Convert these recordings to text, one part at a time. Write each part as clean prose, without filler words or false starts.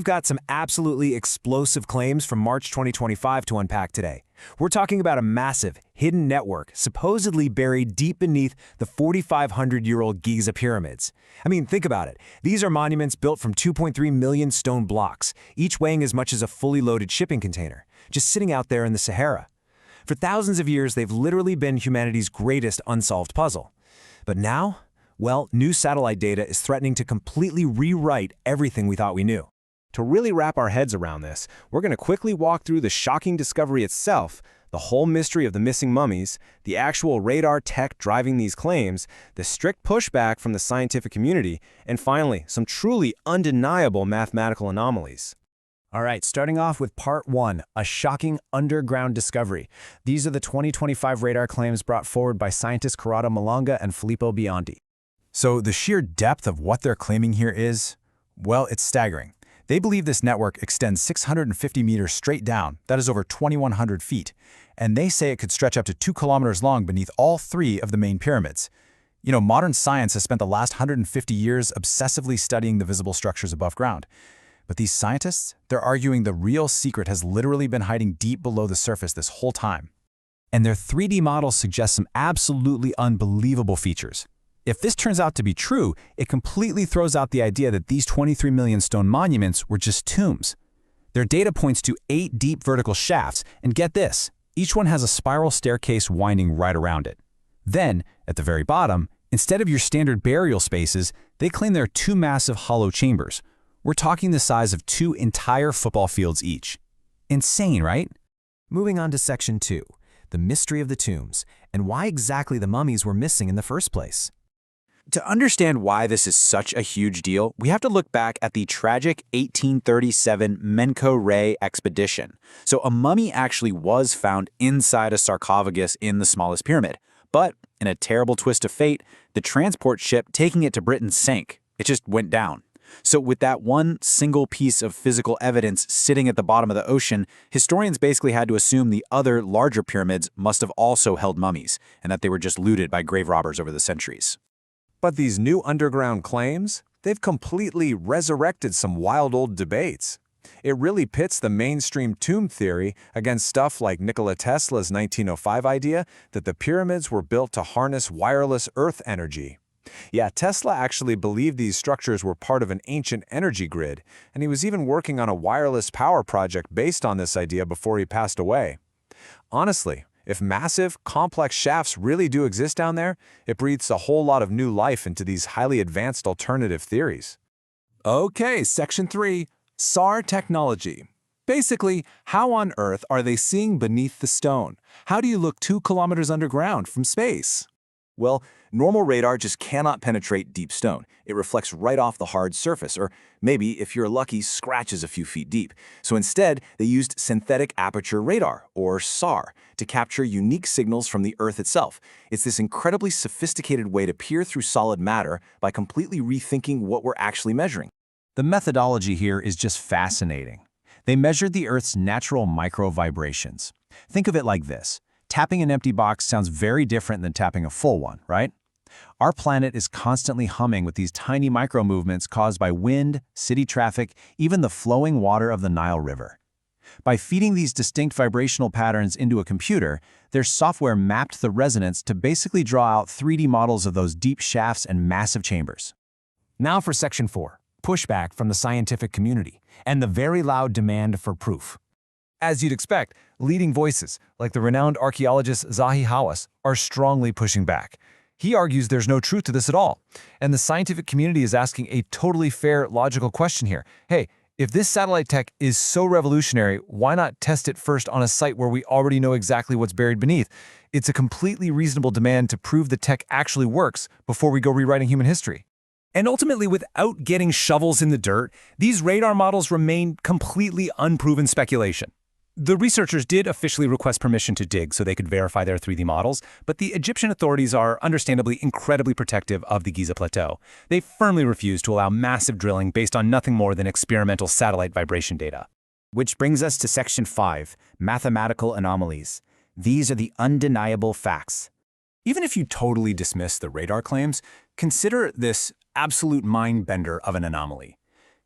got some absolutely explosive claims from March 2025 to unpack today. We're talking about a massive, hidden network supposedly buried deep beneath the 4,500-year-old Giza pyramids. I mean, think about it. These are monuments built from 2.3 million stone blocks, each weighing as much as a fully loaded shipping container, just sitting out there in the Sahara. For thousands of years, they've literally been humanity's greatest unsolved puzzle. But now, well, new satellite data is threatening to completely rewrite everything we thought we knew. To really wrap our heads around this, we're going to quickly walk through the shocking discovery itself, the whole mystery of the missing mummies, the actual radar tech driving these claims, the strict pushback from the scientific community, and finally, some truly undeniable mathematical anomalies. All right, starting off with part 1, a shocking underground discovery. These are the 2025 radar claims brought forward by scientists Corrado Malanga and Filippo Biondi. So the sheer depth of what they're claiming here is, well, it's staggering. They believe this network extends 650 meters straight down, that is over 2,100 feet, and they say it could stretch up to 2 kilometers long beneath all 3 of the main pyramids. You know, modern science has spent the last 150 years obsessively studying the visible structures above ground. But these scientists, they're arguing the real secret has literally been hiding deep below the surface this whole time. And their 3D models suggest some absolutely unbelievable features. If this turns out to be true, it completely throws out the idea that these 23 million stone monuments were just tombs. Their data points to 8 deep vertical shafts, and get this, each one has a spiral staircase winding right around it. Then, at the very bottom, instead of your standard burial spaces, they claim there are 2 massive hollow chambers. We're talking the size of 2 entire football fields each. Insane, right? Moving on to section 2, the mystery of the tombs, and why exactly the mummies were missing in the first place. To understand why this is such a huge deal, we have to look back at the tragic 1837 Menko Ray expedition. So a mummy actually was found inside a sarcophagus in the smallest pyramid. But in a terrible twist of fate, the transport ship taking it to Britain sank. It just went down. So with that one single piece of physical evidence sitting at the bottom of the ocean, historians basically had to assume the other larger pyramids must have also held mummies, and that they were just looted by grave robbers over the centuries. But these new underground claims, they've completely resurrected some wild old debates. It really pits the mainstream tomb theory against stuff like Nikola Tesla's 1905 idea that the pyramids were built to harness wireless Earth energy. Yeah, Tesla actually believed these structures were part of an ancient energy grid, and he was even working on a wireless power project based on this idea before he passed away. Honestly, if massive, complex shafts really do exist down there, it breathes a whole lot of new life into these highly advanced alternative theories. Okay, section 3, SAR technology. Basically, how on earth are they seeing beneath the stone? How do you look 2 kilometers underground from space? Well, normal radar just cannot penetrate deep stone. It reflects right off the hard surface, or maybe, if you're lucky, scratches a few feet deep. So instead, they used synthetic aperture radar, or SAR, to capture unique signals from the Earth itself. It's this incredibly sophisticated way to peer through solid matter by completely rethinking what we're actually measuring. The methodology here is just fascinating. They measured the Earth's natural micro-vibrations. Think of it like this. Tapping an empty box sounds very different than tapping a full one, right? Our planet is constantly humming with these tiny micro-movements caused by wind, city traffic, even the flowing water of the Nile River. By feeding these distinct vibrational patterns into a computer, their software mapped the resonance to basically draw out 3D models of those deep shafts and massive chambers. Now for section 4, pushback from the scientific community, and the very loud demand for proof. As you'd expect, leading voices, like the renowned archaeologist Zahi Hawass, are strongly pushing back. He argues there's no truth to this at all, and the scientific community is asking a totally fair, logical question here. Hey, if this satellite tech is so revolutionary, why not test it first on a site where we already know exactly what's buried beneath? It's a completely reasonable demand to prove the tech actually works before we go rewriting human history. And ultimately, without getting shovels in the dirt, these radar models remain completely unproven speculation. The researchers did officially request permission to dig so they could verify their 3D models, but the Egyptian authorities are understandably incredibly protective of the Giza Plateau. They firmly refuse to allow massive drilling based on nothing more than experimental satellite vibration data. Which brings us to section 5, mathematical anomalies. These are the undeniable facts. Even if you totally dismiss the radar claims, consider this absolute mind-bender of an anomaly.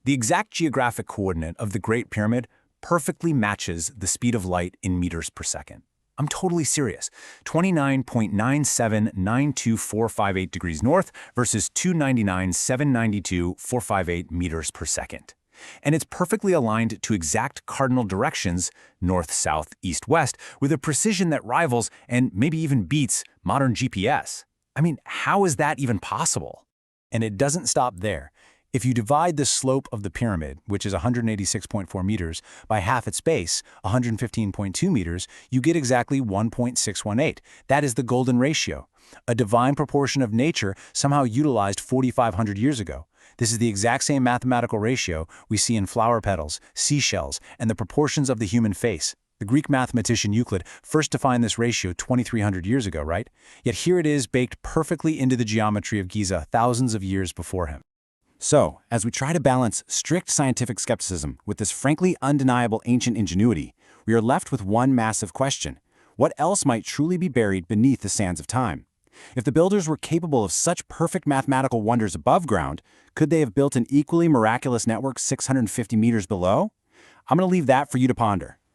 The exact geographic coordinate of the Great Pyramid perfectly matches the speed of light in meters per second. I'm totally serious. 29.9792458 degrees north versus 299,792,458 meters per second. And it's perfectly aligned to exact cardinal directions, north, south, east, west, with a precision that rivals and maybe even beats modern GPS. I mean, how is that even possible? And it doesn't stop there. If you divide the slope of the pyramid, which is 186.4 meters, by half its base, 115.2 meters, you get exactly 1.618. That is the golden ratio, a divine proportion of nature somehow utilized 4,500 years ago. This is the exact same mathematical ratio we see in flower petals, seashells, and the proportions of the human face. The Greek mathematician Euclid first defined this ratio 2,300 years ago, right? Yet here it is baked perfectly into the geometry of Giza thousands of years before him. So, as we try to balance strict scientific skepticism with this frankly undeniable ancient ingenuity, we are left with one massive question. What else might truly be buried beneath the sands of time? If the builders were capable of such perfect mathematical wonders above ground, could they have built an equally miraculous network 650 meters below? I'm going to leave that for you to ponder.